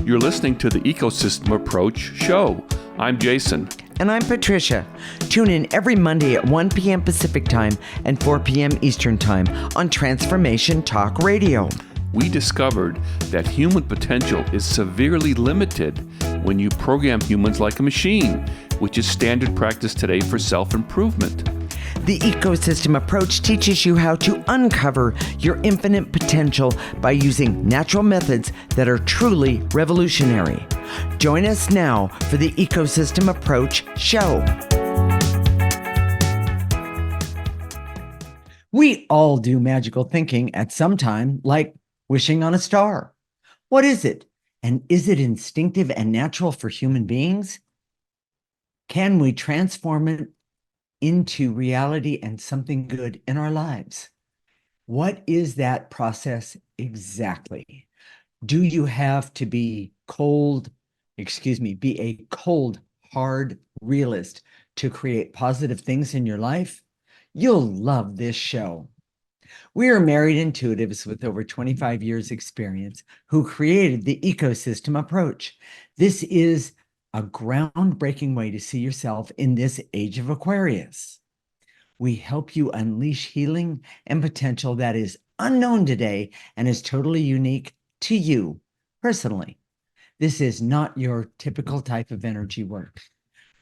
You're listening to the Ecosystem Approach show. I'm Jason. And I'm Patricia. Tune in every Monday at 1 p.m. Pacific Time and 4 p.m. Eastern Time on Transformation Talk Radio. We discovered that human potential is severely limited when you program humans like a machine, which is standard practice today for self-improvement. The Ecosystem Approach teaches you how to uncover your infinite potential by using natural methods that are truly revolutionary. Join us now for the Ecosystem Approach show. We all do magical thinking at some time, like wishing on a star. What is it? And is it instinctive and natural for human beings? Can we transform it into reality and something good in our lives? What is that process exactly? Do you have to be a cold, hard realist to create positive things in your life? You'll love this show. We are married intuitives with over 25 years experience who created the Ecosystem Approach. This is a groundbreaking way to see yourself in this age of Aquarius. We help you unleash healing and potential that is unknown today and is totally unique to you personally. This is not your typical type of energy work.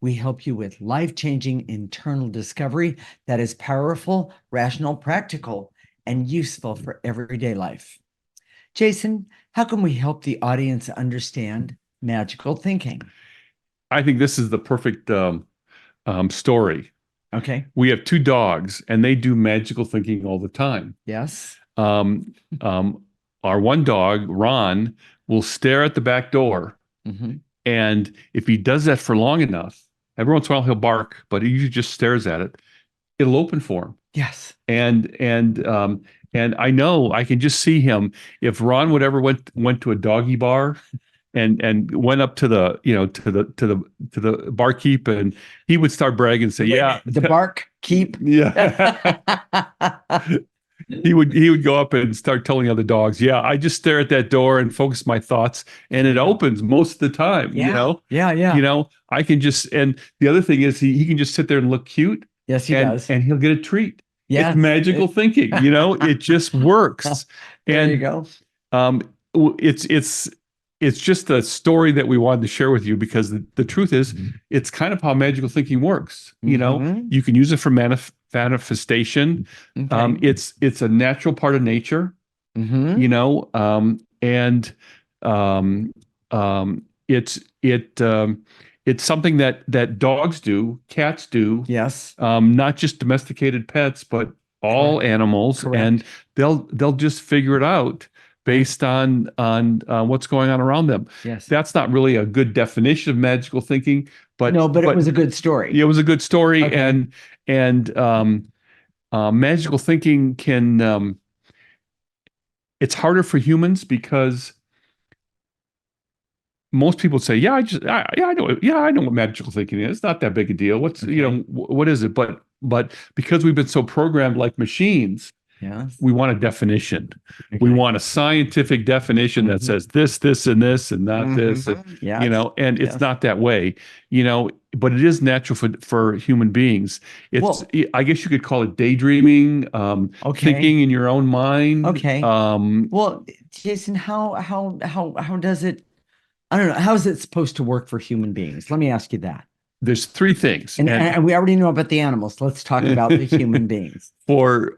We help you with life-changing internal discovery that is powerful, rational, practical, and useful for everyday life. Jason, how can we help the audience understand magical thinking? I think this is the perfect story. Okay. We have two dogs, and they do magical thinking all the time. Yes. Our one dog, Ron, will stare at the back door, and if he does that for long enough, every once in a while he'll bark, but he usually just stares at it. It'll open for him. Yes. And I know I can just see him. If Ron would ever went to a doggy bar and went up to the barkeep, and he would start bragging and say, "Yeah, the barkeep." Yeah. He would go up and start telling other dogs, "Yeah, I just stare at that door and focus my thoughts, and it opens most of the time." Yeah. Yeah. I can just, and the other thing is he can just sit there and look cute. Yes, he does. And he'll get a treat. Yes. It's magical thinking, it just works. There you go. It's just a story that we wanted to share with you, because the truth is, it's kind of how magical thinking works. You can use it for manifestation. Okay. It's a natural part of nature. It's something that dogs do, cats do. Yes. Not just domesticated pets, but all animals. Correct. And they'll just figure it out based on what's going on around them. Yes. That's not really a good definition of magical thinking, but it was a good story. It was a good story. Okay. And magical thinking can it's harder for humans because most people say, I know what magical thinking is. It's not that big a deal. What is it? But because we've been so programmed like machines, yes, we want a definition. Okay. We want a scientific definition that says this, and this, and not this. And, Yes. And it's not that way, but it is natural for human beings. I guess you could call it daydreaming, thinking in your own mind. Okay. Well, Jason, how does it, I don't know, how is it supposed to work for human beings? Let me ask you that. There's three things. And we already know about the animals. Let's talk about the human beings. For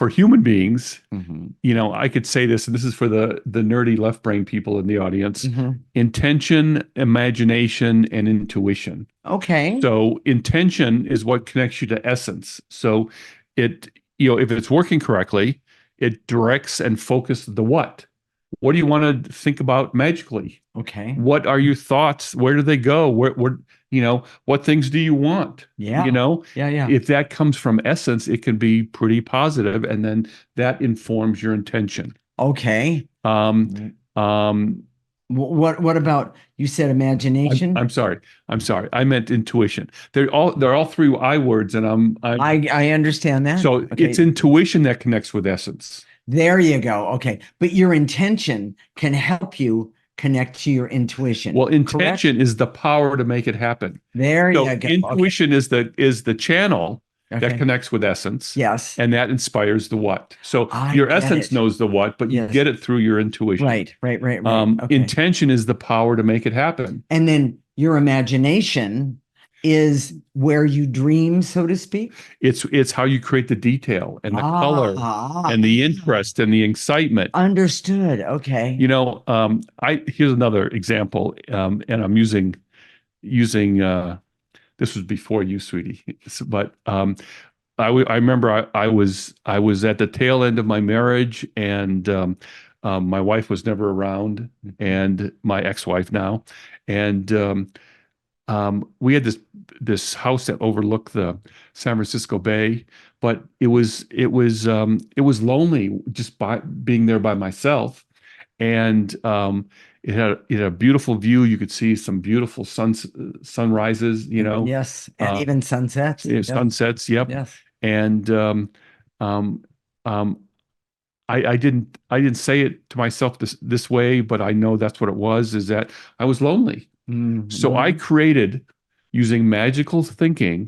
human beings, I could say this, and this is for the nerdy left brain people in the audience: intention, imagination, and intuition. Okay. So intention is what connects you to essence. So if it's working correctly, it directs and focuses the what. What do you want to think about magically? Okay. What are your thoughts? Where do they go? Where what things do you want? Yeah. Yeah. If that comes from essence, it can be pretty positive, and then that informs your intention. Okay. What about, you said imagination? I'm sorry. I meant intuition. They're all three I words, and I understand that. So it's intuition that connects with essence. There you go. Okay. But your intention can help you connect to your intuition. Well, Correct? intention is the power to make it happen. There you So go. Okay. intuition is the channel that Okay. connects with essence, Yes. and that inspires the what. So I your get essence it. knows the what, but you Yes. get it through your intuition. Right. Right. Right. Right. Okay. Intention is the power to make it happen. And then your imagination is where you dream, so to speak. It's how you create the detail and the color Ah, and the interest and the excitement. understood. Okay. You know, I here's another example, and I'm using this was before you, sweetie, but I remember I was at the tail end of my marriage, and my wife was never around, and my ex-wife now, and we had this house that overlooked the San Francisco Bay, but it was lonely just by being there by myself, and it had a beautiful view. You could see some beautiful sunrises, Yes. And uh, even sunsets. Yes. sunsets. Yep. Yes. And um, um, I didn't say it to myself this way, but I know that's what it was. Is that I was lonely, so I Mhm. created using magical thinking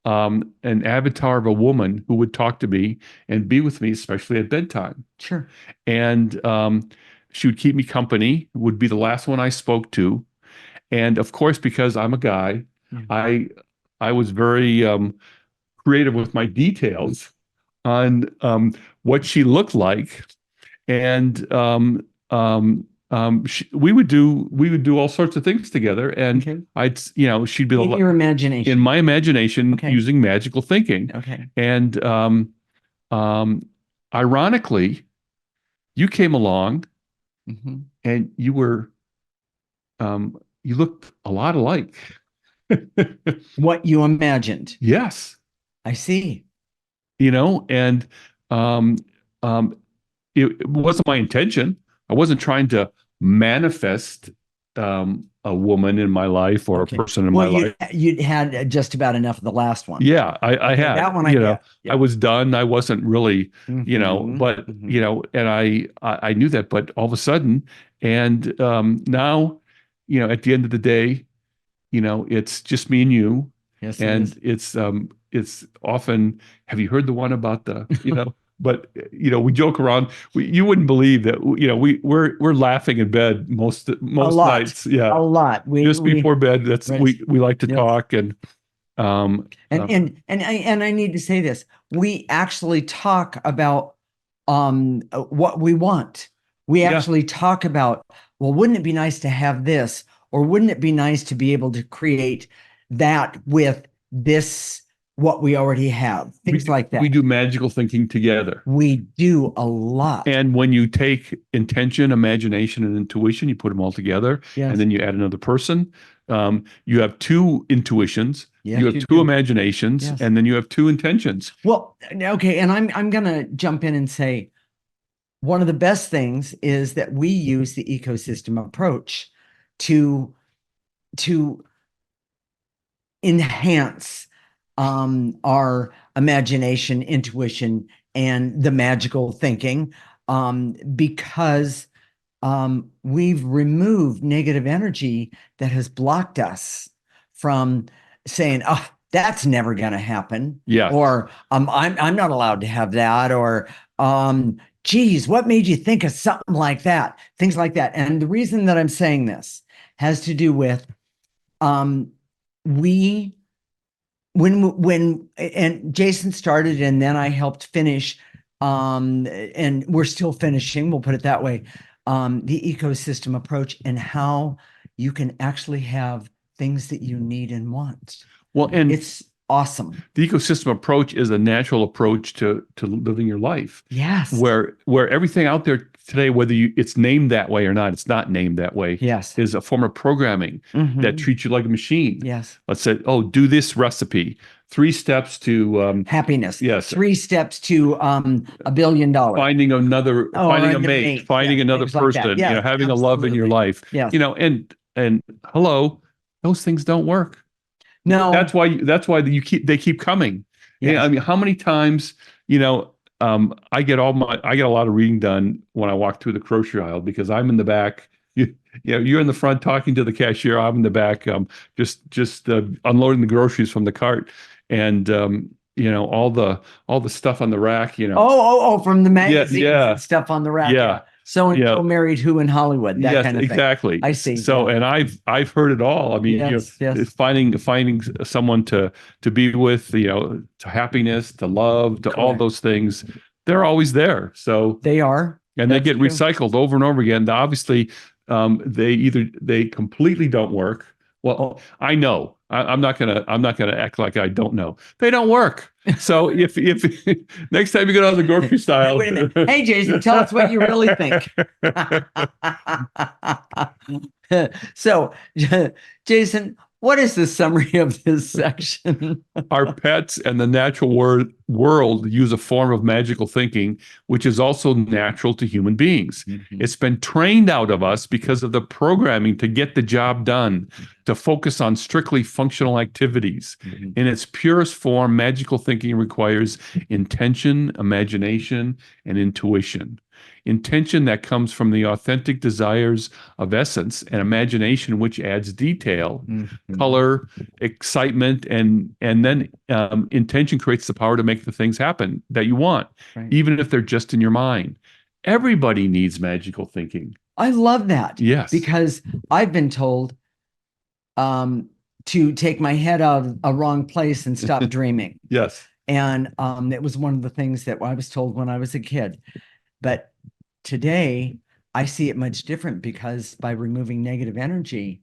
an avatar of a woman who would talk to me and be with me, especially at bedtime. Sure. And she would keep me company, would be the last one I spoke to. And of course, because I'm a guy, Yeah. I was very creative with my details on what she looked like, and we would do all sorts of things together, and Okay. she'd be In your in imagination. my imagination Okay. using magical thinking, Okay. and um, ironically, you came along Mhm. and you looked a lot alike. What you imagined. Yes, I see. and um, um, it wasn't my intention. I wasn't trying to manifest a woman in my life or a Okay. person in Well, my life. you'd had just about enough of the last one. Yeah, I Okay, had, that one I get. I Yeah. was done. I wasn't really, Hmm. but Hmm. and I knew that, but all of a sudden, and now, at the end of the day, it's just me and you, Yes, it is. and it's often, have you heard the one about but we joke around. You wouldn't believe that, we're laughing in bed A most lot. nights. Yeah, A lot. just We before bed. That's right. we like to Yes. talk, and um And uh, I need to say this. We actually talk about what we want. We yeah. actually talk about, well, wouldn't it be nice to have this? Or wouldn't it be nice to be able to create that with this, what we already have? Things like We that. do magical thinking together. We do a lot. And when you take intention, imagination, and intuition, you put them all together, and Yes. then you add another person. You have two intuitions, Yes, you have you two do. imaginations, Yes. and then you have two intentions. Well, okay, and I'm gonna jump in and say one of the best things is that we use the ecosystem approach to to enhance our imagination, intuition, and the magical thinking, because we've removed negative energy that has blocked us from saying, "Oh, that's never going to happen," Yeah. or I'm not allowed to have that," or "Geez, what made you think of something like that?" Things like that. And the reason that I'm saying this has to do with um, we when and Jason started, and then I helped finish, and we're still finishing, we'll put it that way, the ecosystem approach and how you can actually have things that you need and want. Well, and It's awesome. the ecosystem approach is a natural approach to living your life, Yes. where everything out there today, whether it's named that way or not, it's not named that way, Yes. is a form of programming that Mhm. treats you like a machine. Yes. Let's say, oh, do this recipe, 3 steps to Happiness. yes, 3 steps to $1 billion. finding Or a mate, finding yeah, another things like that. person, Yes, having a love in your absolutely. life, Yes. and hello, those things don't work. No. That's why they keep coming. Yes. I mean, how many times, you know, I get a lot of reading done when I walk through the grocery aisle because I'm in the back. You're in the front talking to the cashier. I'm in the back, just unloading the groceries from the cart, and all the stuff on the rack. From the Yeah, magazines and yeah, stuff on the rack. yeah, So and yeah. so married who in Hollywood, that Yes, kind of thing. exactly. I see. So, Yeah. and I've heard it all. I mean, Yes, yes. finding someone to be with, to happiness, to love, to all Correct. those things, they're always there. So, They are. and they That's get true. recycled over and over again. Obviously, they completely don't work. Well, Oh, I know. I'm not gonna act like I don't know. They don't work. So if next time you go down to the grocery hey, style, wait a minute. Hey, Jason, tell us what you really think. So, Jason, what is the summary of this section? our pets and the natural world use a form of magical thinking, which is also natural to human beings. Mhm. It's been trained out of us because of the programming to get the job done, to focus on strictly functional activities. Mhm. In its purest form, magical thinking requires intention, imagination, and intuition. Intention that comes from the authentic desires of essence, and imagination, which adds detail, Mhm. color, excitement, and then intention creates the power to make the things happen that you want, Right. even if they're just in your mind. Everybody needs magical thinking. I love that Yes. because I've been told um, to take my head out of a wrong place and stop dreaming. Yes. And it was one of the things that I was told when I was a kid. But today, I see it much different because by removing negative energy,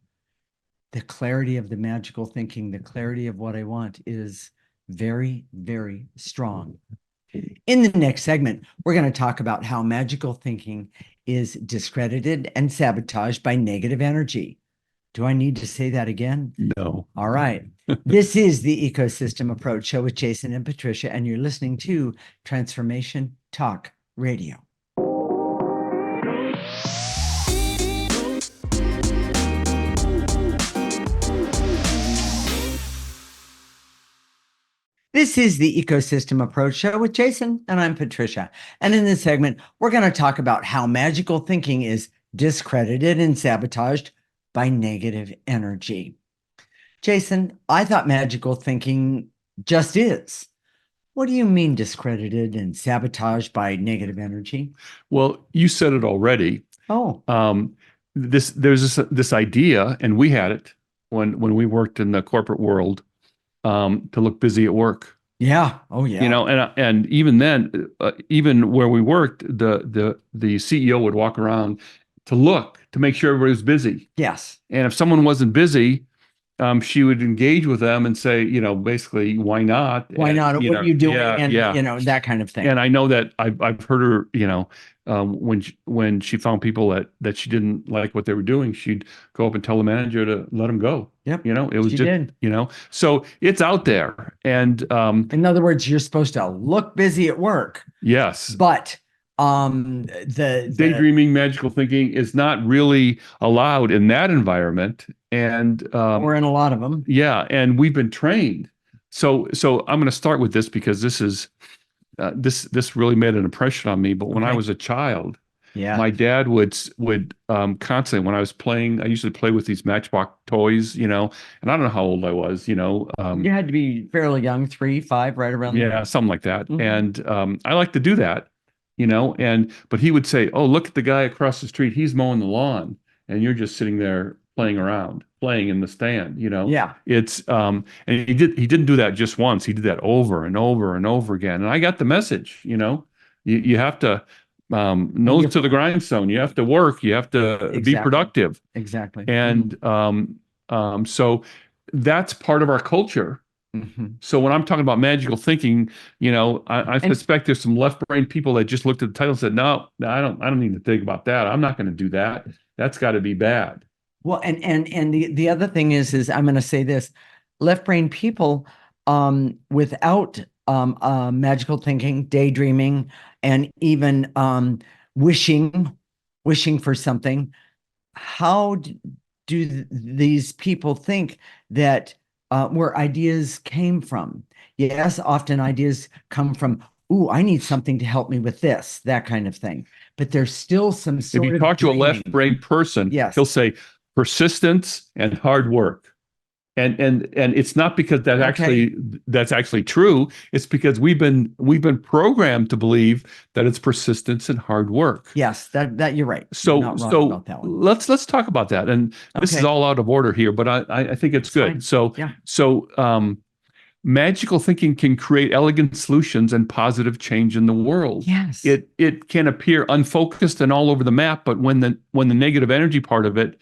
the clarity of the magical thinking, the clarity of what I want is very, very strong. In the next segment, we're going to talk about how magical thinking is discredited and sabotaged by negative energy. Do I need to say that again? No. All right. This is the Ecosystem Approach Show with Jason and Patricia, and you're listening to Transformation Talk Radio. This is the Ecosystem Approach Show with Jason, and I'm Patricia. And in this segment, we're going to talk about how magical thinking is discredited and sabotaged by negative energy. Jason, I thought magical thinking just is. What do you mean discredited and sabotaged by negative energy? Well, you said it already. Oh, There's this idea, and we had it when we worked in the corporate world, to look busy at work. yeah. Oh, yeah. And even then, even where we worked, the CEO would walk around to make sure everybody was busy. Yes. And if someone wasn't busy, she would engage with them and say, basically, why not? Why not? You What are know, you doing? yeah, And, yeah. that kind of thing. And I know that I've heard her, when she found people that she didn't like what they were doing, she'd go up and tell the manager to let them go. Yep. It was She just, did. so it's out there. And In other words, you're supposed to look busy at work, yes, but the daydreaming, magical thinking is not really allowed in that environment. And or in a lot of them. yeah, and we've been trained. So I'm going to start with this because this really made an impression on me. But when I Okay. was a child, Yeah. my dad would constantly, when I was playing, I usually play with these Matchbox toys, and I don't know how old I was, You had to be fairly young, 3, 5, right around yeah, there. something like that. Mhm. And I like to do that, but he would say, "Oh, look at the guy across the street. He's mowing the lawn, and you're just sitting there playing around, playing in the stand." Yeah. It's and he didn't do that just once. He did that over and over and over again. And I got the message. You have to nose to the grindstone. You have to work. You have to be Exactly. productive. Exactly. And so that's part of our culture. Mhm. So when I'm talking about magical thinking, I And suspect there's some left brain people that just looked at the title and said, no, I don't need to think about that. I'm not going to do that. That's got to be bad. well, and the other thing is I'm going to say this: left brain people, without magical thinking, daydreaming, and even wishing for something, how do these people think that where ideas came from? Yes, often ideas come from ooh, I need something to help me with this, that kind of thing. But there's still some If you sort of talk to a left dreaming. brain person, Yes. he'll say persistence and hard work. And it's not because Okay. that's actually true. It's because we've been programmed to believe that it's persistence and hard work. Yes, that you're right. You're So not wrong so about that one. let's talk about that. And this is Okay. all out of order here, but I think it's It's good. fine. So Yeah. so magical thinking can create elegant solutions and positive change in the world. Yes. It can appear unfocused and all over the map, but when the negative energy part of it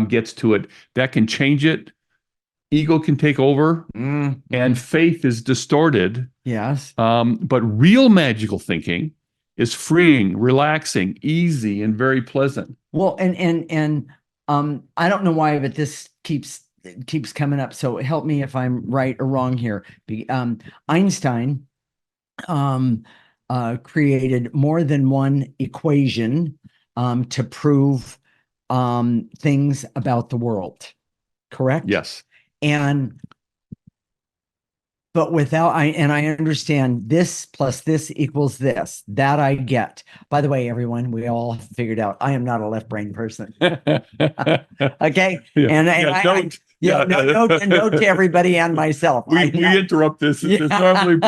gets to it, that can change it. Ego can take over, and Mm-hmm. faith is distorted. Yes. But real magical thinking is freeing, relaxing, easy, and very pleasant. Well, and I don't know why, but this keeps coming up. So help me if I'm right or wrong here. Einstein created more than one equation to prove things about the world, correct? Yes. And but I understand this plus this equals this. That I get. By the way, everyone, we all figured out I am not a left brain person. Okay. Yeah. And Yeah. Don't. Yeah. note to everybody and myself. We interrupt this. It's normally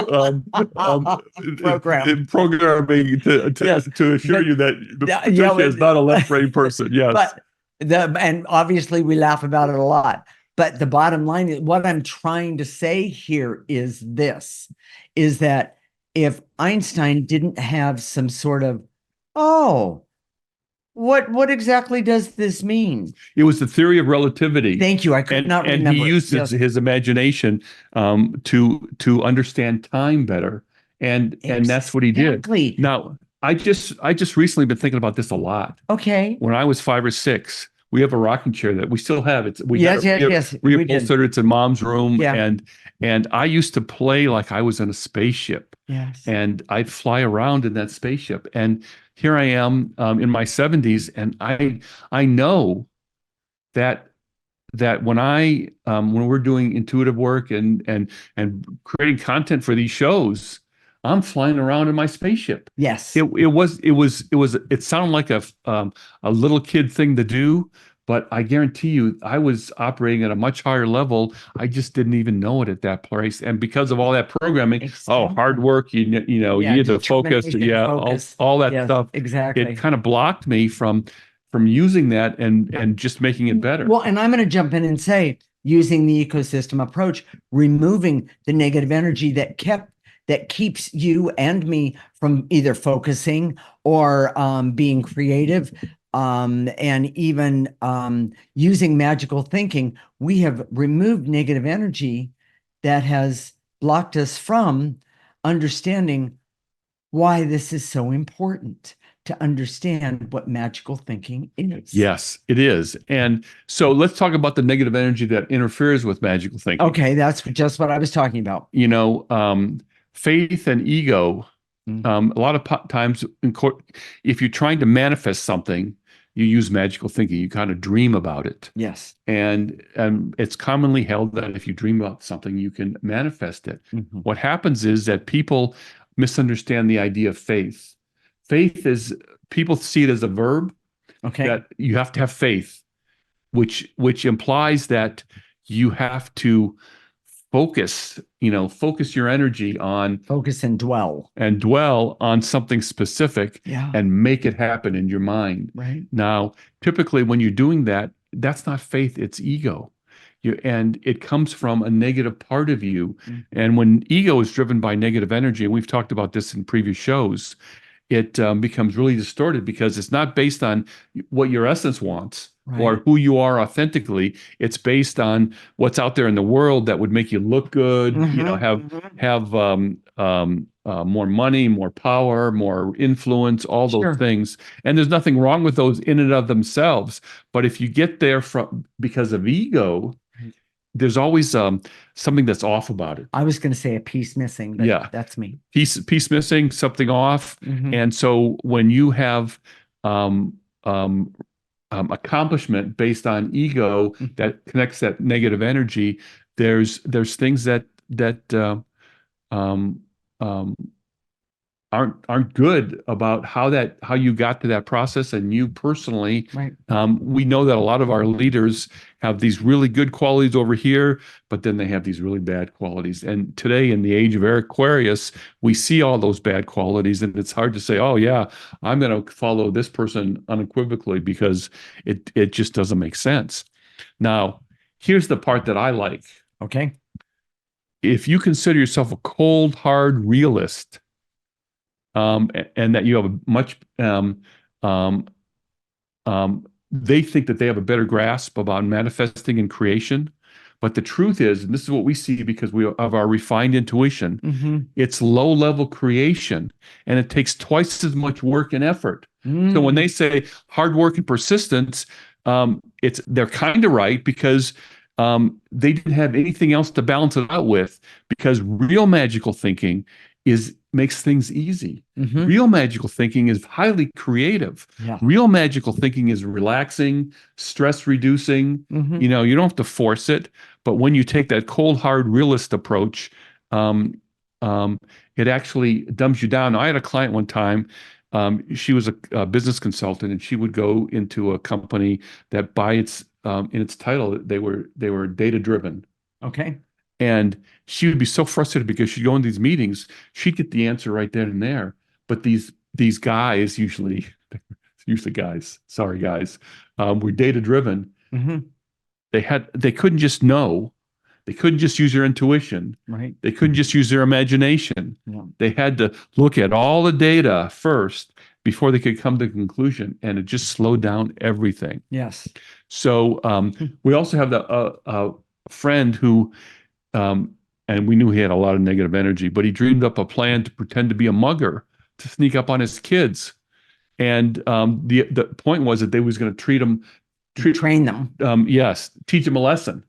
Program. programming Yes, to assure but you that yeah, Patricia is not a left brain person. Yes. but and obviously we laugh about it a lot. But the bottom line is what I'm trying to say here is this is that if Einstein didn't have some sort of, oh, what exactly does this mean? It was the theory of relativity. Thank you. I could and not and he remember. used Yes, his imagination to understand time better, and that's what he did. exactly. Now, I just recently been thinking about this a lot. Okay. When I was 5 or 6, we have a rocking chair that we still have. It's we Yes, had yes, it yes. We did. reupholstered. It's in Mom's room, Yeah. and I used to play like I was in a spaceship, Yes. and I'd fly around in that spaceship. And here I am in my 70s, and I know that when we're doing intuitive work and creating content for these shows, I'm flying around in my spaceship. Yes. It sounded like a little kid thing to do, but I guarantee you I was operating at a much higher level. I just didn't even know it at that place. And because of all that programming, hard work, you Yeah, need to focus, determination, focus. all that Yes, stuff. exactly. It kind of blocked me from using that and just making it better. Well, and I'm going to jump in and say, using the ecosystem approach, removing the negative energy that keeps you and me from either focusing or being creative, and even using magical thinking, we have removed negative energy that has blocked us from understanding why this is so important to understand what magical thinking is. Yes, it is. And so let's talk about the negative energy that interferes with magical thinking. Okay, that's just what I was talking about. Faith and ego. A lot of times, if you're trying to manifest something, you use magical thinking. You kind of dream about it. Yes. And it's commonly held that if you dream about something, you can manifest it. Mhm. What happens is that people misunderstand the idea of faith. Faith is, people see it as a verb, Okay. that you have to have faith, which implies that you have to focus your energy on Focus and dwell. dwell on something specific, Yeah. and make it happen in your mind. Right. Now, typically when you're doing that, that's not faith, it's ego. And it comes from a negative part of you. Mhm. And when ego is driven by negative energy, and we've talked about this in previous shows, it becomes really distorted because it's not based on what your essence wants, Right. or who you are authentically. It's based on what's out there in the world that would make you look good, have more money, more power, more influence, all those Sure. things. And there's nothing wrong with those in and of themselves. But if you get there because of ego, there's always something that's off about it. I was going to say a piece missing, but Yeah. that's me. Piece missing, something off. Mhm. And so when you have accomplishment based on ego that connects that negative energy, there's things that um, um, aren't good about how you got to that process. And you personally, Right. we know that a lot of our leaders have these really good qualities over here, but then they have these really bad qualities. And today, in the age of Aquarius, we see all those bad qualities, and it's hard to say, oh yeah, I'm going to follow this person unequivocally, because it just doesn't make sense. Now, here's the part that I like. Okay. If you consider yourself a cold, hard realist, and that you have a much um, they think that they have a better grasp about manifesting and creation. But the truth is, and this is what we see because we of our refined intuition, Mm-hmm. it's low level creation, and it takes twice as much work and effort. So when Mm-hmm. they say hard work and persistence, they're kind of right, because they didn't have anything else to balance it out with. Because real magical thinking is makes things easy. Mm-hmm. Real magical thinking is highly creative. Yeah. Real magical thinking is relaxing, stress reducing. Mm-hmm. You don't have to force it. But when you take that cold, hard realist approach, um, um, it actually dumbs you down. I had a client one time. She was a business consultant, and she would go into a company that, by its in its title, they were data driven. Okay. And she would be so frustrated because she'd go in these meetings, she'd get the answer right then and there. But these guys, usually guys, sorry guys, were data driven. Mm-hmm. They couldn't just know. They couldn't just use their intuition. Right. They couldn't just use their imagination. Yeah. They had to look at all the data first before they could come to a conclusion, and it just slowed down everything. Yes. So we also have a friend who, um, and we knew he had a lot of negative energy, but he dreamed up a plan to pretend to be a mugger to sneak up on his kids. And the point was that they was going to Train them. yes, teach them a lesson.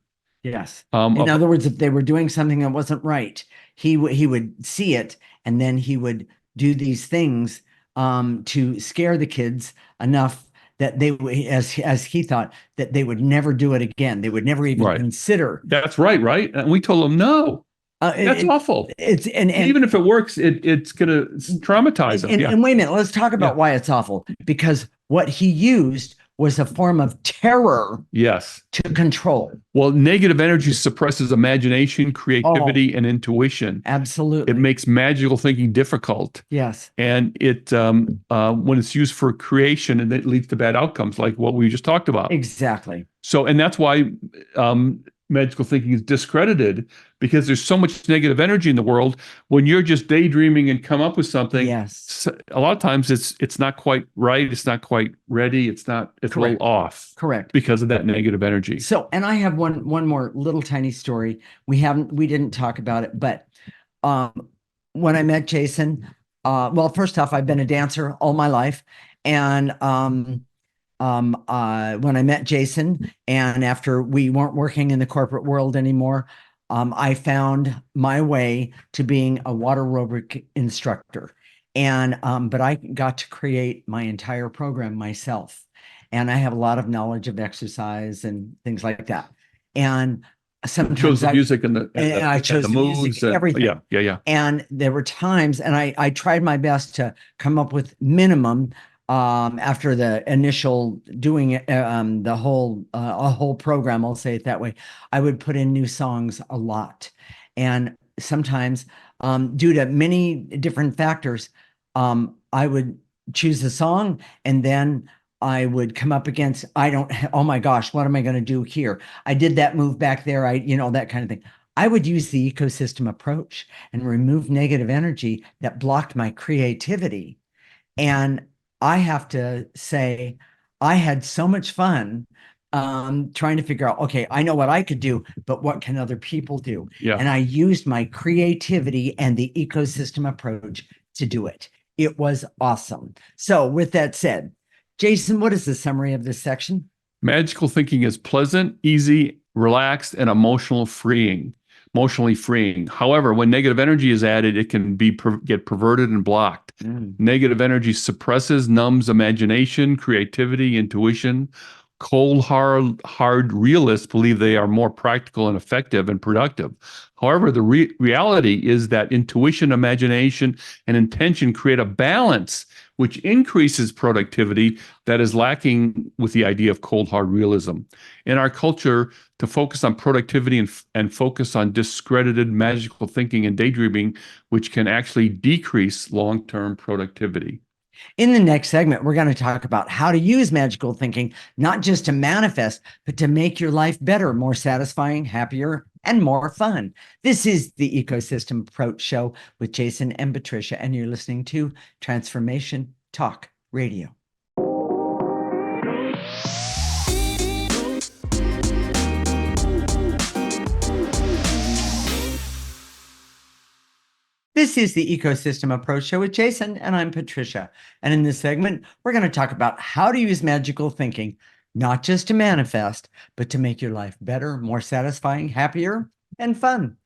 Yes. Um, In of- other words, if they were doing something that wasn't right, he would see it, and then he would do these things to scare the kids enough that as he thought, that they would never do it again. They would never even right. consider. That's right, right. And we told them, no, that's awful. It's and Even if it works, it's going to traumatize them. Yeah. and wait a minute, let's talk Yeah. about why it's awful. Because what he used was a form of terror Yes. to control. Well, negative energy suppresses imagination, creativity, and intuition. Absolutely. It makes magical thinking difficult. Yes. And when it's used for creation, and it leads to bad outcomes, like what we just talked about. Exactly. So, and that's why magical thinking is discredited, because there's so much negative energy in the world. When you're just daydreaming and come up with something, Yes. a lot of times it's not quite right. It's not quite ready. It's a little off. Correct. Because of that negative energy. So, and I have one more little tiny story. We didn't talk about it, but when I met Jason, well, first off, I've been a dancer all my life, and when I met Jason, and after we weren't working in the corporate world anymore, I found my way to being a water aerobic instructor. And but I got to create my entire program myself. And I have a lot of knowledge of exercise and things like that. And sometimes chose the music and I chose the the moods music, and everything. yeah. And there were times, and I tried my best to come up with minimum after the initial doing the whole a whole program, I'll say it that way. I would put in new songs a lot, and sometimes due to many different factors, I would choose a song, and then I would come up against, oh my gosh, what am I going to do here? I did that move back there. That kind of thing. I would use the ecosystem approach and remove negative energy that blocked my creativity. And I have to say, I had so much fun trying to figure out, okay, I know what I could do, but what can other people do? Yeah. And I used my creativity and the ecosystem approach to do it. It was awesome. So with that said, Jason, what is the summary of this section? Magical thinking is pleasant, easy, relaxed, and emotionally freeing. However, when negative energy is added, it can get perverted and blocked. Negative energy suppresses, numbs imagination, creativity, intuition, Cold, hard realists believe they are more practical and effective and productive. However, the reality is that intuition, imagination, and intention create a balance which increases productivity that is lacking with the idea of cold, hard realism. In our culture, to focus on productivity and focus on discredited magical thinking and daydreaming, which can actually decrease long-term productivity. In the next segment, we're going to talk about how to use magical thinking, not just to manifest, but to make your life better, more satisfying, happier, and more fun. This is the Ecosystem Approach Show with Jason and Patricia, and you're listening to Transformation Talk Radio. This is the Ecosystem Approach Show with Jason, and I'm Patricia. And in this segment, we're going to talk about how to use magical thinking, not just to manifest, but to make your life better, more satisfying, happier, and fun.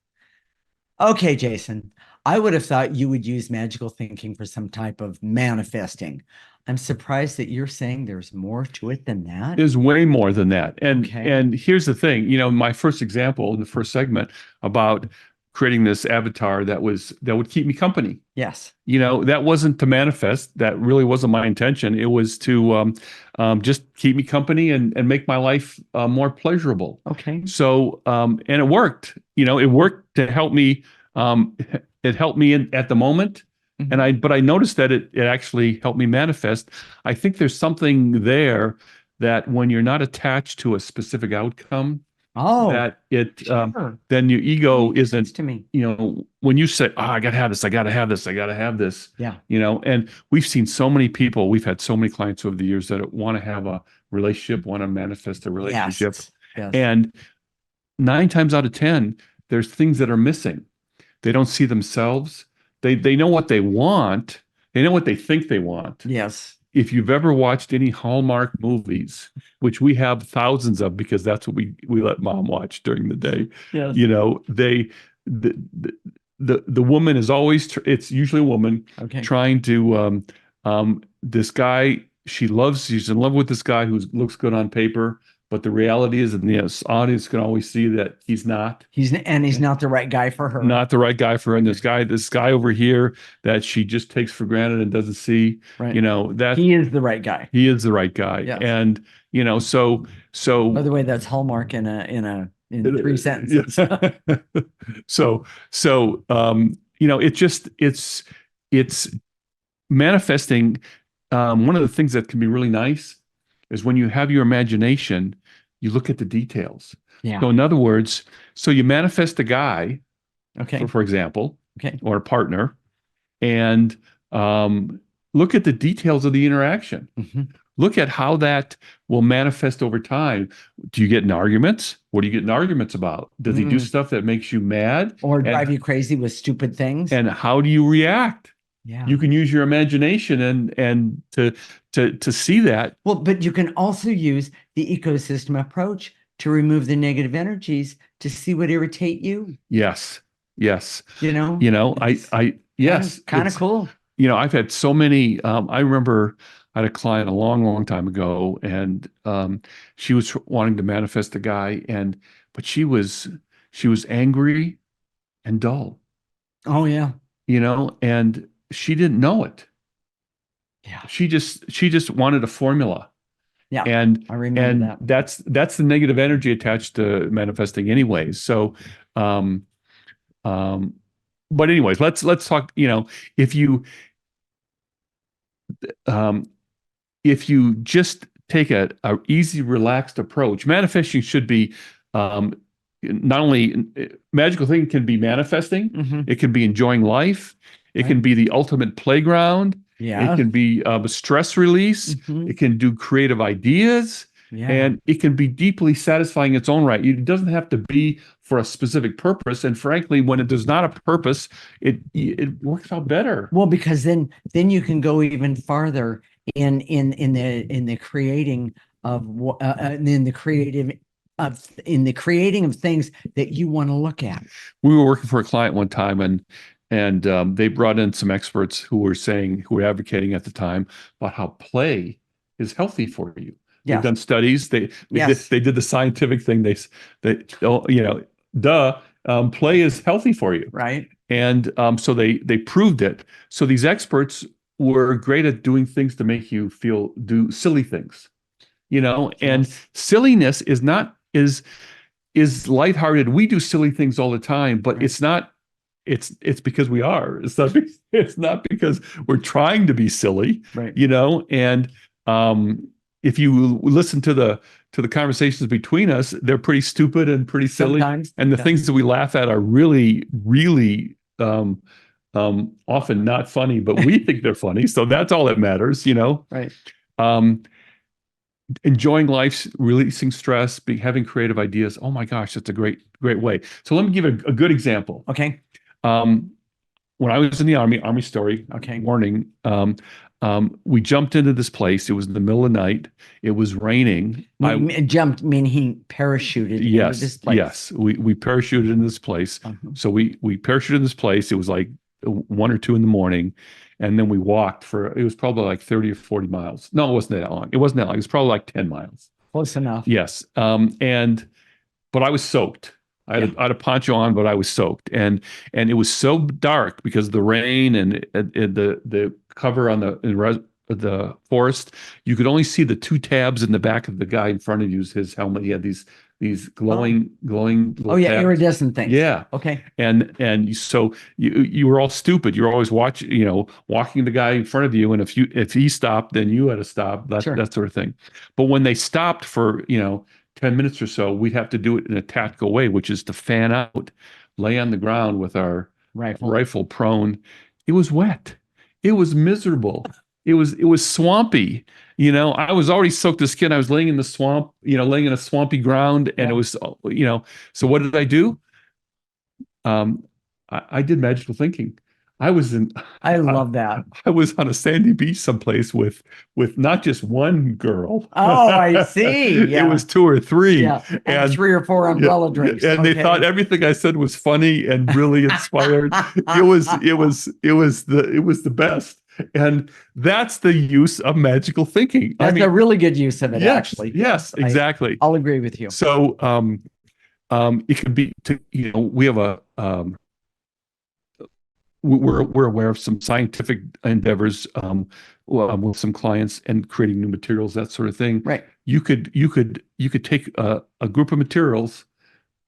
Okay, Jason, I would have thought you would use magical thinking for some type of manifesting. I'm surprised that you're saying there's more to it than that. There's way more than that. And Okay. and here's the thing, my first example in the first segment about creating this avatar that would keep me company. Yes. That wasn't to manifest. That really wasn't my intention. It was to just keep me company and make my life more pleasurable. Okay. So and it worked. It worked to help me. It helped me at the moment. But I noticed that it actually helped me manifest. I think there's something there that when you're not attached to a specific outcome, that sure. then your ego isn't, to me. When you say, oh, I gotta have this, I gotta have this, I gotta have this. Yeah. And we've seen so many people, we've had so many clients over the years that want to have a relationship, want to manifest a relationship. Yes. And 9 times out of 10, there's things that are missing. They don't see themselves. They know what they want. They know what they think they want. Yes. If you've ever watched any Hallmark movies, which we have thousands of because that's what we let mom watch during the day. Yes. The woman is always it's usually a woman trying to this guy she's in love with this guy who looks good on paper. But the reality is, and the audience can always see that he's not. He's not the right guy for her. Not the right guy for her. And this guy over here that she just takes for granted and doesn't see. Right. That he is the right guy. He is the right guy. Yes. And so. By the way, that's Hallmark in 3 sentences. So it's manifesting. One of the things that can be really nice is when you have your imagination, you look at the details. Yeah. So in other words, you manifest a guy, for example, or a partner, and look at the details of the interaction. Look at how that will manifest over time. Do you get in arguments? What do you get in arguments about? Does he do stuff that makes you mad? Or drive you crazy with stupid things? And how do you react? Yeah. You can use your imagination and to see that. Well, but you can also use the ecosystem approach to remove the negative energies to see what irritate you. Yes. Yes. I yes. Kind of cool. I've had so many, I remember I had a client a long, long time ago, and she was wanting to manifest a guy, but she was angry and dull. Oh yeah. And she didn't know it. Yeah. She just wanted a formula. Yeah. And I remember that. That's the negative energy attached to manifesting anyways. So but anyways, let's talk, if you just take a easy, relaxed approach, manifesting should be not only magical thing can be manifesting, it can be enjoying life, it can be the ultimate playground, it can be a stress release, it can do creative ideas, and it can be deeply satisfying in its own right. It doesn't have to be for a specific purpose, and frankly, when it does not have a purpose, it works out better. Well, because then you can go even farther in the creating of in the creating of things that you want to look at. We were working for a client one time, and they brought in some experts who were advocating at the time about how play is healthy for you. They've Yes. done studies. Yes. They did the scientific thing. Oh, duh, play is healthy for you. Right. And so they proved it. So these experts were great at doing things to make you do silly things, and Yes. silliness is lighthearted. We do silly things all the time, but Right. it's because we are. It's not because we're trying to be silly, Right. And if you listen to the conversations between us, they're pretty stupid and pretty silly. Sometimes. And the Yeah. things that we laugh at are really, really often not funny, but we think they're funny. So that's all that matters. Right. Um, Enjoying life, releasing stress, having creative ideas. Oh my gosh, that's a great way. So let me give a good example. Okay. Um, when I was in the Army story, Okay. warning, we jumped into this place. It was in the middle of the night. It was raining. Jumped, mean he parachuted into this place. Yes. We parachuted into this place. So we parachuted in this place. It was like 1 or 2 in the morning. And then we walked it was probably like 30 or 40 miles. No, it wasn't that long. It wasn't that long. It was probably like 10 miles. Close enough. Yes. But I was soaked. I had a poncho on, but I was soaked, and it was so dark because of the rain and the cover on the forest. You could only see the 2 tabs in the back of the guy in front of you. His helmet. He had these glowing little yeah, tabs. iridescent things. Yeah. Okay. And so you were all stupid. You're always walking the guy in front of you, and if he stopped, then you had to stop. That sort of thing. But when they stopped for 10 minutes or so, we'd have to do it in a tactical way, which is to fan out, lay on the ground with our rifle prone. It was wet. It was miserable. It was swampy. I was already soaked to the skin. I was laying in the swamp, laying in a swampy ground, and it was, so what did I do? I did magical thinking. I love that. I was on a sandy beach someplace with not just one girl. Oh, I see. Yeah. It was 2 or 3. Yeah. And 3 or 4 umbrella drinks. And they thought everything I said was funny and really inspired. It was the best. And that's the use of magical thinking. That's a really good use of it, actually. Yes, exactly. I'll agree with you. So it could be we have we're aware of some scientific endeavors with some clients and creating new materials, that sort of thing. Right. You could take a group of materials,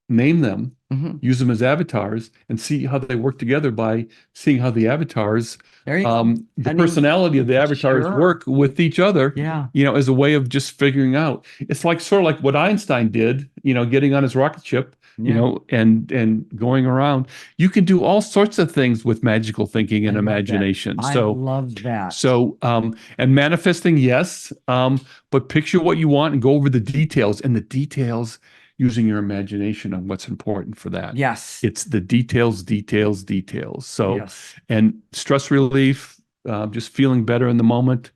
name them, use them as avatars, and see how they work together by seeing how the avatars, the personality of the avatars work with each other. Yeah. As a way of just figuring out. It's sort of like what Einstein did. Getting on his rocket ship. And going around. You can do all sorts of things with magical thinking and imagination. I love that. So, and manifesting, yes, but picture what you want and go over the details, and the details using your imagination on what's important for that. Yes. It's the details. So, and stress relief, just feeling better in the moment.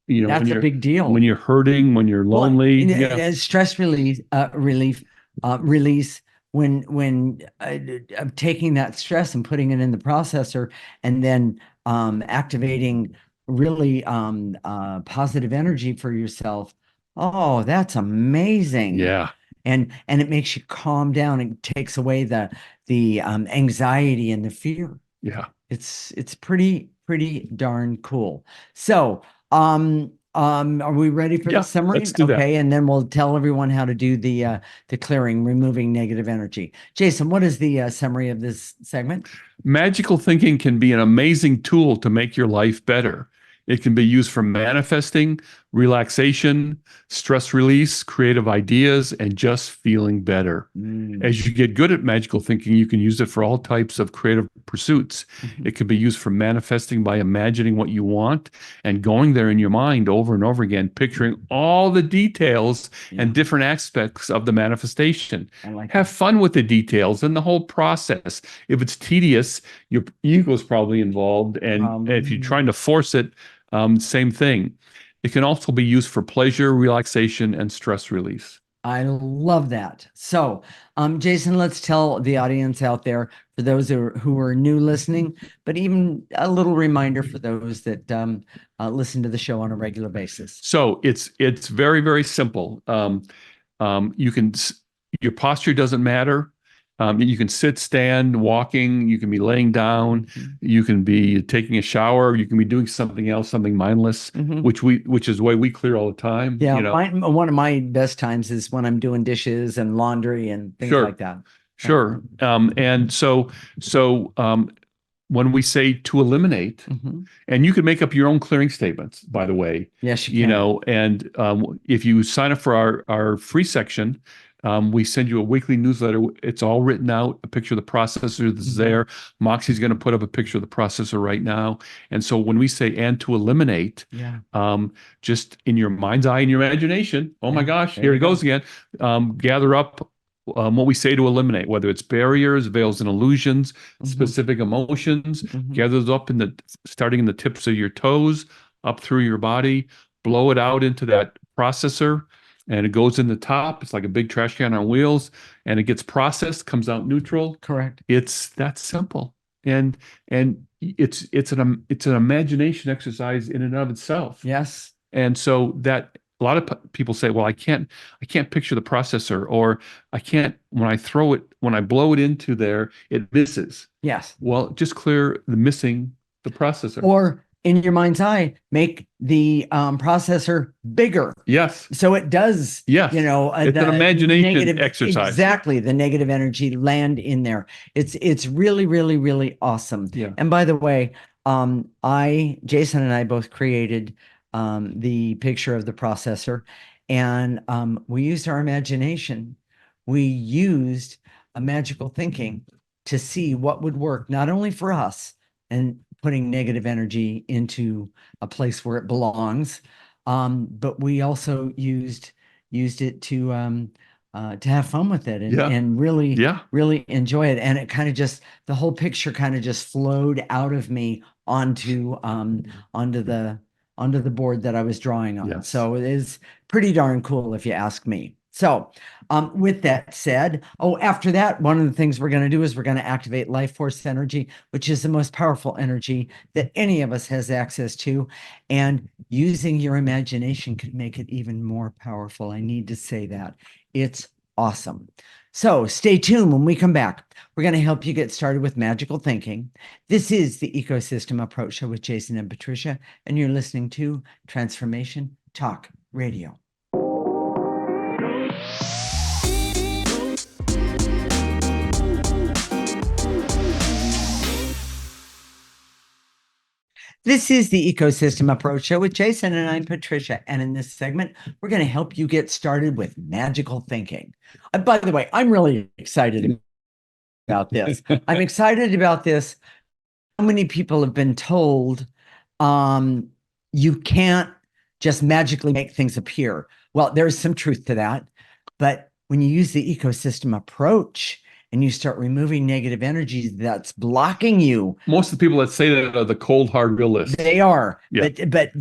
That's a big deal. When you're hurting, when you're lonely. Stress release, release when taking that stress and putting it in the processor, and then activating really positive energy for yourself. Oh, that's amazing. Yeah. And it makes you calm down and takes away the anxiety and the fear. Yeah. It's pretty darn cool. So, are we ready for the summary? Let's do that. Okay, and then we'll tell everyone how to do the clearing, removing negative energy. Jason, what is the summary of this segment? Magical thinking can be an amazing tool to make your life better. It can be used for manifesting, relaxation, stress release, creative ideas, and just feeling better. As you get good at magical thinking, you can use it for all types of creative pursuits. It can be used for manifesting by imagining what you want and going there in your mind over and over again, picturing all the details and different aspects of the manifestation. Have fun with the details and the whole process. If it's tedious, your ego is probably involved. And if you're trying to force it, same thing. It can also be used for pleasure, relaxation, and stress release. I love that. So, Jason, let's tell the audience out there, for those who are new listening, but even a little reminder for those that listen to the show on a regular basis. So it's very, very simple. You can your posture doesn't matter. You can sit, stand, walking. You can be laying down. You can be taking a shower. You can be doing something else, something mindless, which is the way we clear all the time. Yeah, one of my best times is when I'm doing dishes and laundry and things Sure. like that. Sure. And so when we say to eliminate, and you can make up your own clearing statements, by the way. Yes, you can. And if you sign up for our free section, we send you a weekly newsletter. It's all written out, a picture of the processor that's there. Moxie's going to put up a picture of the processor right now. And so when we say and to eliminate, just in your mind's eye and your imagination, oh my gosh, here it goes again. Gather up what we say to eliminate, whether it's barriers, veils and illusions, specific emotions, gather those up starting in the tips of your toes, up through your body, blow it out into that processor, and it goes in the top. It's like a big trash can on wheels, and it gets processed, comes out neutral. Correct. It's that simple, and it's an imagination exercise in and of itself. Yes. And so that a lot of people say, well, I can't picture the processor, or I can't, when I blow it into there, it misses. Yes. Well, just clear the processor. Or in your mind's eye, make the processor bigger. Yes. So it does, yes. It's an imagination exercise. Exactly. The negative energy land in there. It's really, really, really awesome. Yeah. And by the way, Jason and I both created the picture of the processor, and we used our imagination. We used a magical thinking to see what would work, not only for us and putting negative energy into a place where it belongs, but we also used it to have fun with it and really enjoy it. And it kind of just, the whole picture kind of just flowed out of me onto the board that I was drawing on. Yes. So it is pretty darn cool if you ask me. So with that said, after that, one of the things we're going to do is we're going to activate life force energy, which is the most powerful energy that any of us has access to. And using your imagination could make it even more powerful. I need to say that. It's awesome. So stay tuned. When we come back, we're going to help you get started with magical thinking. This is the Ecosystem Approach Show with Jason and Patricia, and you're listening to Transformation Talk Radio. This is the Ecosystem Approach Show with Jason, and I'm Patricia. And in this segment, we're going to help you get started with magical thinking. By the way, I'm really excited about this. I'm excited about this. How many people have been told you can't just magically make things appear? Well, there's some truth to that. But when you use the ecosystem approach, and you start removing negative energy that's blocking you. Most of the people that say that are the cold, hard realists. They are. Yeah. But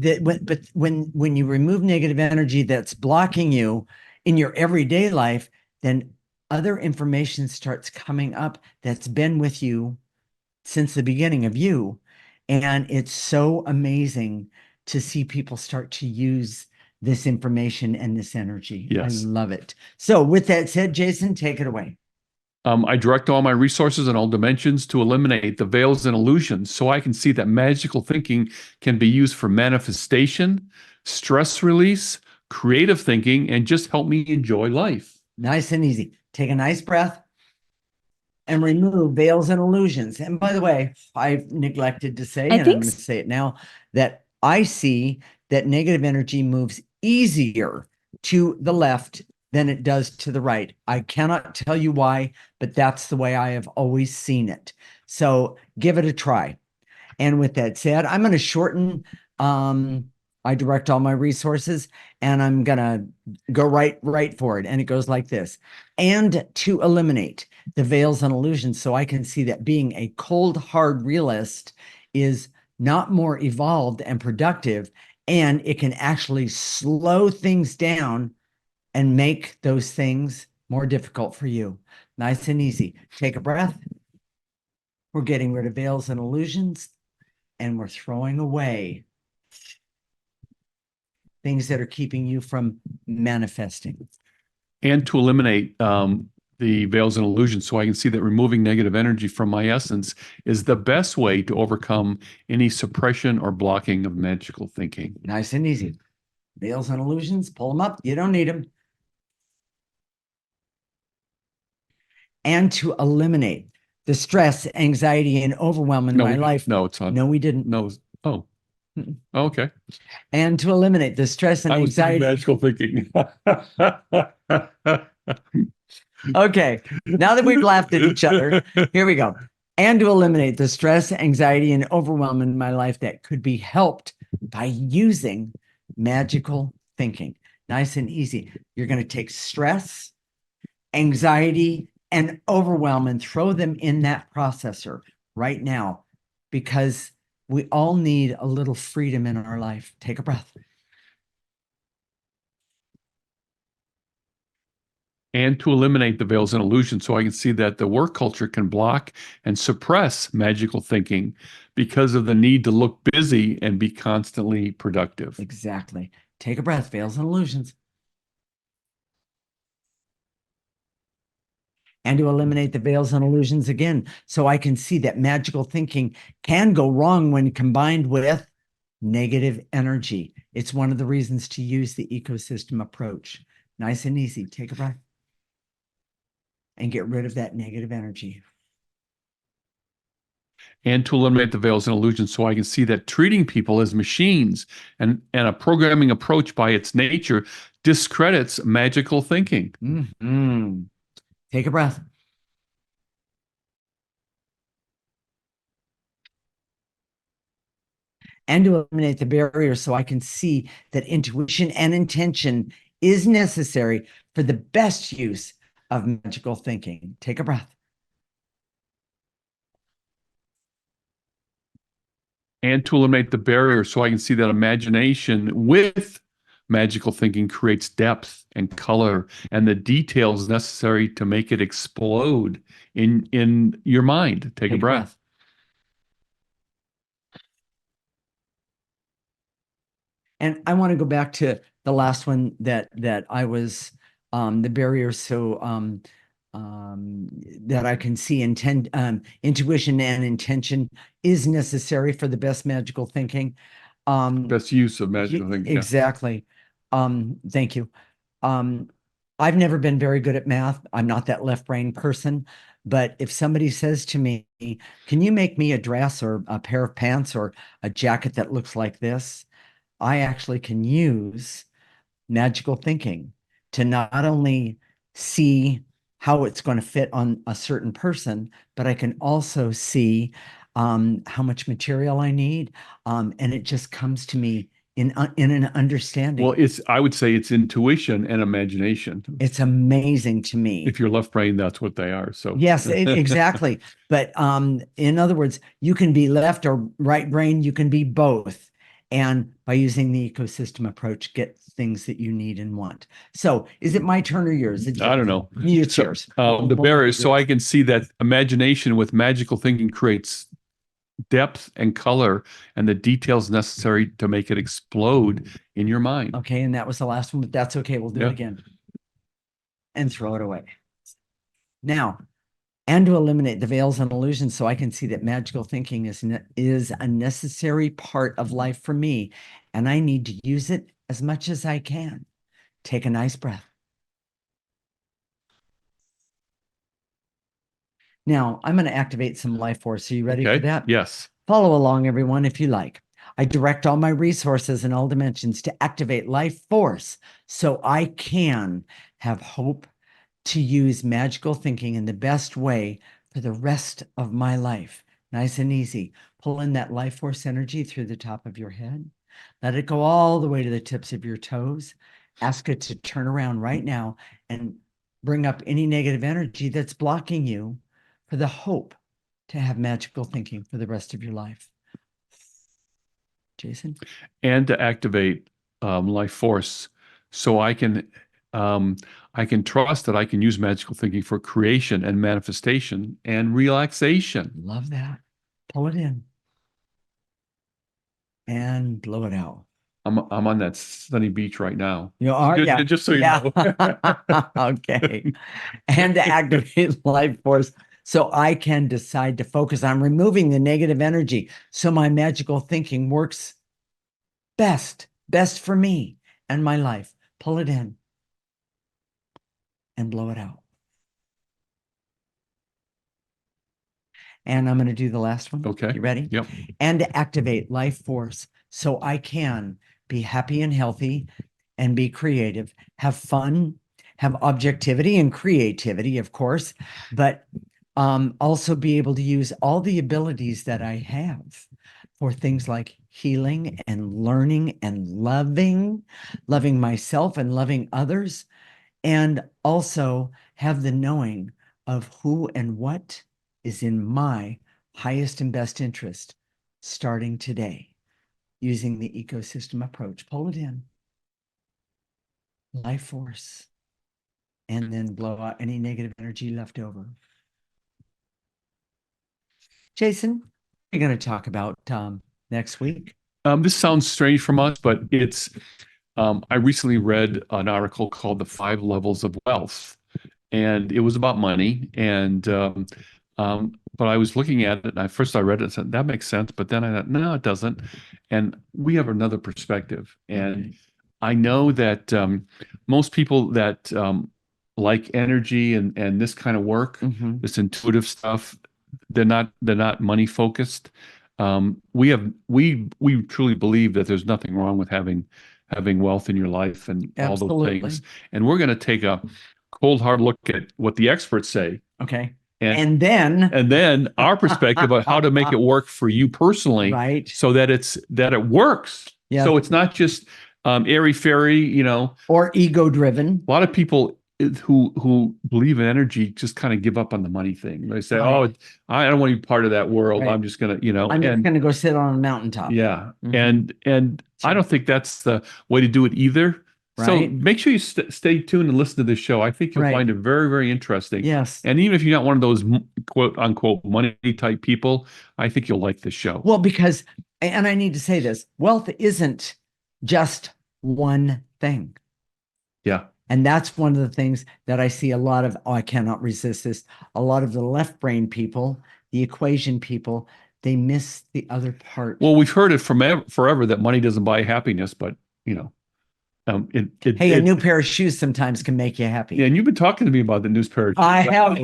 when you remove negative energy that's blocking you in your everyday life, then other information starts coming up that's been with you since the beginning of you. And it's so amazing to see people start to use this information and this energy. Yes. I love it. So with that said, Jason, take it away. I direct all my resources in all dimensions to eliminate the veils and illusions so I can see that magical thinking can be used for manifestation, stress release, creative thinking, and just help me enjoy life. Nice and easy. Take a nice breath and remove veils and illusions. And by the way, I've neglected to say, and I'm going to say it now, that I see that negative energy moves easier to the left than it does to the right. I cannot tell you why, but that's the way I have always seen it. So give it a try. And with that said, I'm going to shorten, I direct all my resources, and I'm going to go right for it. And it goes like this. And to eliminate the veils and illusions so I can see that being a cold, hard realist is not more evolved and productive, and it can actually slow things down and make those things more difficult for you. Nice and easy. Take a breath. We're getting rid of veils and illusions, and we're throwing away things that are keeping you from manifesting. And to eliminate the veils and illusions so I can see that removing negative energy from my essence is the best way to overcome any suppression or blocking of magical thinking. Nice and easy. Veils and illusions, pull them up. You don't need them. And to eliminate the stress, anxiety, and overwhelm in my life. No, it's not. No, we didn't. No. Oh. Okay. And to eliminate the stress and I was thinking anxiety. magical thinking. Okay. Now that we've laughed at each other, here we go. And to eliminate the stress, anxiety, and overwhelm in my life that could be helped by using magical thinking. Nice and easy. You're going to take stress, anxiety, and overwhelm and throw them in that processor right now, because we all need a little freedom in our life. Take a breath. And to eliminate the veils and illusions so I can see that the work culture can block and suppress magical thinking because of the need to look busy and be constantly productive. Exactly. Take a breath. Veils and illusions. And to eliminate the veils and illusions again, so I can see that magical thinking can go wrong when combined with negative energy. It's one of the reasons to use the ecosystem approach. Nice and easy. Take a breath and get rid of that negative energy. And to eliminate the veils and illusions so I can see that treating people as machines and a programming approach by its nature discredits magical thinking. Mm-hmm. Take a breath. And to eliminate the barrier so I can see that intuition and intention is necessary for the best use of magical thinking. Take a breath. And to eliminate the barrier so I can see that imagination with magical thinking creates depth and color and the details necessary to make it explode in your mind. Take a breath. And I want to go back to the last one that I was the barrier so that I can see intuition and intention is necessary for the best magical thinking. Best use of magical thinking. Yeah. Exactly. Thank you. I've never been very good at math. I'm not that left brain person, but if somebody says to me, can you make me a dress or a pair of pants or a jacket that looks like this? I actually can use magical thinking to not only see how it's going to fit on a certain person, but I can also see how much material I need. And it just comes to me in an understanding. Well, I would say it's intuition and imagination. It's amazing to me. If you're left brain, that's what they are. So yes, exactly. But in other words, you can be left or right brain, you can be both. And by using the ecosystem approach, get things that you need and want. So is it my turn or yours? I don't know. It's yours. The barriers, so I can see that imagination with magical thinking creates depth and color and the details necessary to make it explode in your mind. Okay, and that was the last one, but that's okay. We'll do it again. And throw it away. Now, and to eliminate the veils and illusions so I can see that magical thinking is a necessary part of life for me, and I need to use it as much as I can. Take a nice breath. Now, I'm going to activate some life force. Are you ready for that? Yes. Follow along, everyone, if you like. I direct all my resources in all dimensions to activate life force so I can have hope to use magical thinking in the best way for the rest of my life. Nice and easy. Pull in that life force energy through the top of your head. Let it go all the way to the tips of your toes. Ask it to turn around right now and bring up any negative energy that's blocking you for the hope to have magical thinking for the rest of your life. Jason? And to activate life force so I can I can trust that I can use magical thinking for creation and manifestation and relaxation. Love that. Pull it in and blow it out. I'm on that sunny beach right now. You are, yeah. Just so you Yeah. know. Okay. And to activate life force so I can decide to focus on removing the negative energy so my magical thinking works best for me and my life. Pull it in and blow it out. And I'm going to do the last one. Okay. You ready? Yep. And to activate life force so I can be happy and healthy and be creative, have fun, have objectivity and creativity, of course, but also be able to use all the abilities that I have for things like healing and learning and loving myself and loving others, and also have the knowing of who and what is in my highest and best interest starting today using the ecosystem approach. Pull it in, life force, and then blow out any negative energy left over. Jason, what are you going to talk about next week? This sounds strange from us, but it's I recently read an article called The Five Levels of Wealth, and it was about money. And but I was looking at it, and I read it and said, that makes sense. But then I thought, no, it doesn't. And we have another perspective. And I know that most people that like energy and this kind of work, this intuitive stuff, they're not money focused. We truly believe that there's nothing wrong with having wealth in your life and all those Absolutely. things. And we're going to take a cold hard look at what the experts say. Okay. And And then our perspective on how to make it work for you personally, right, so that it works. Yeah. So it's not just airy fairy, or ego driven. A lot of people who believe in energy just kind of give up on the money thing. They say, Right. "Oh, I don't want to be part of that world. Right. I'm just gonna, I'm just going to go sit on a mountaintop." Yeah. And I don't think that's the way to do it either. So Right. make sure you stay tuned and listen to this show. I think you'll Right. find it very, very interesting. Yes. And even if you're not one of those quote unquote money type people, I think you'll like this show. Well, because, and I need to say this, wealth isn't just one thing. Yeah. And that's one of the things that I see a lot of, I cannot resist this, a lot of the left brain people, the equation people, they miss the other part. Well, we've heard it from forever that money doesn't buy happiness, but hey, a new pair of shoes sometimes can make you happy. Yeah, and you've been talking to me about the new pair of shoes. I have.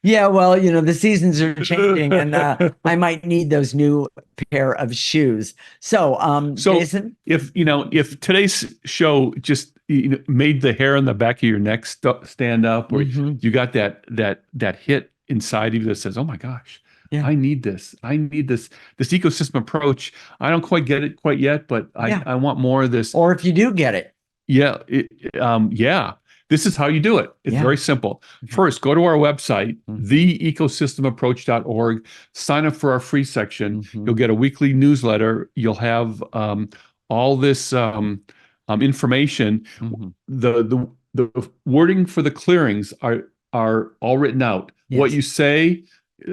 Yeah, well, the seasons are changing, and I might need those new pair of shoes. So Jason, if today's show just made the hair on the back of your neck stand up, or you got that hit inside of you that says, "Oh my gosh, yeah, I need this ecosystem approach. I don't quite get it quite yet, but I want more of this." Or if you do get it, yeah. This is how you do it. It's very simple. First, go to our website, theecosystemapproach.org, sign up for our free section. You'll get a weekly newsletter. You'll have all this information. The wording for the clearings are all written out. Yes. What you say,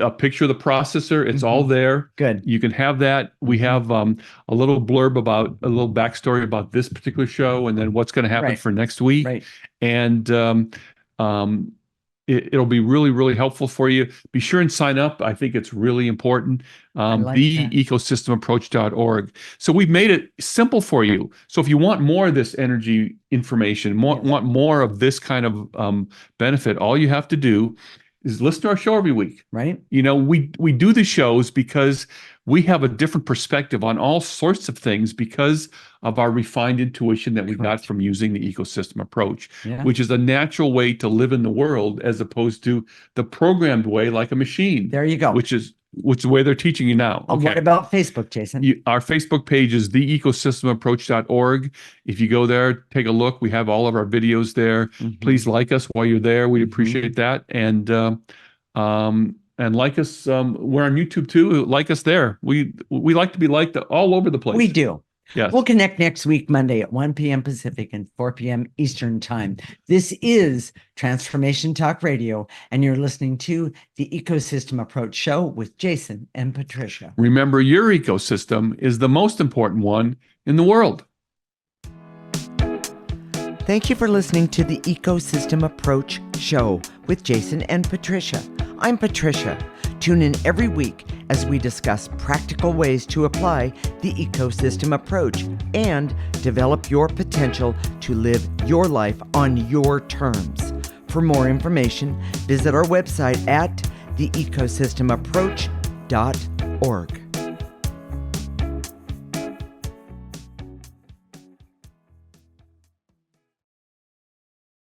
a picture of the processor, it's all there. Good. You can have that. We have a little blurb about a little backstory about this particular show, and then what's going to happen for next week. Right. And it'll be really, really helpful for you. Be sure and sign up. I think it's really important. Theecosystemapproach.org. So we've made it simple for you. So if you want more of this energy information, want more of this kind of benefit, all you have to do is listen to our show every week. Right. We do the shows because we have a different perspective on all sorts of things because of our refined intuition that we got from using the ecosystem approach, which is a natural way to live in the world as opposed to the programmed way like a machine. There you go. Which is the way they're teaching you now. Okay. What about Facebook, Jason? Our Facebook page is theecosystemapproach.org. If you go there, take a look. We have all of our videos there. Please like us while you're there. We'd appreciate that. And like us, we're on YouTube too. Like us there. We like to be liked all over the place. We do. Yes. We'll connect next week, Monday at 1 p.m. Pacific and 4 p.m. Eastern Time. This is Transformation Talk Radio, and you're listening to the Ecosystem Approach Show with Jason and Patricia. Remember, your ecosystem is the most important one in the world. Thank you for listening to the Ecosystem Approach Show with Jason and Patricia. I'm Patricia. Tune in every week as we discuss practical ways to apply the ecosystem approach and develop your potential to live your life on your terms. For more information, visit our website at theecosystemapproach.org.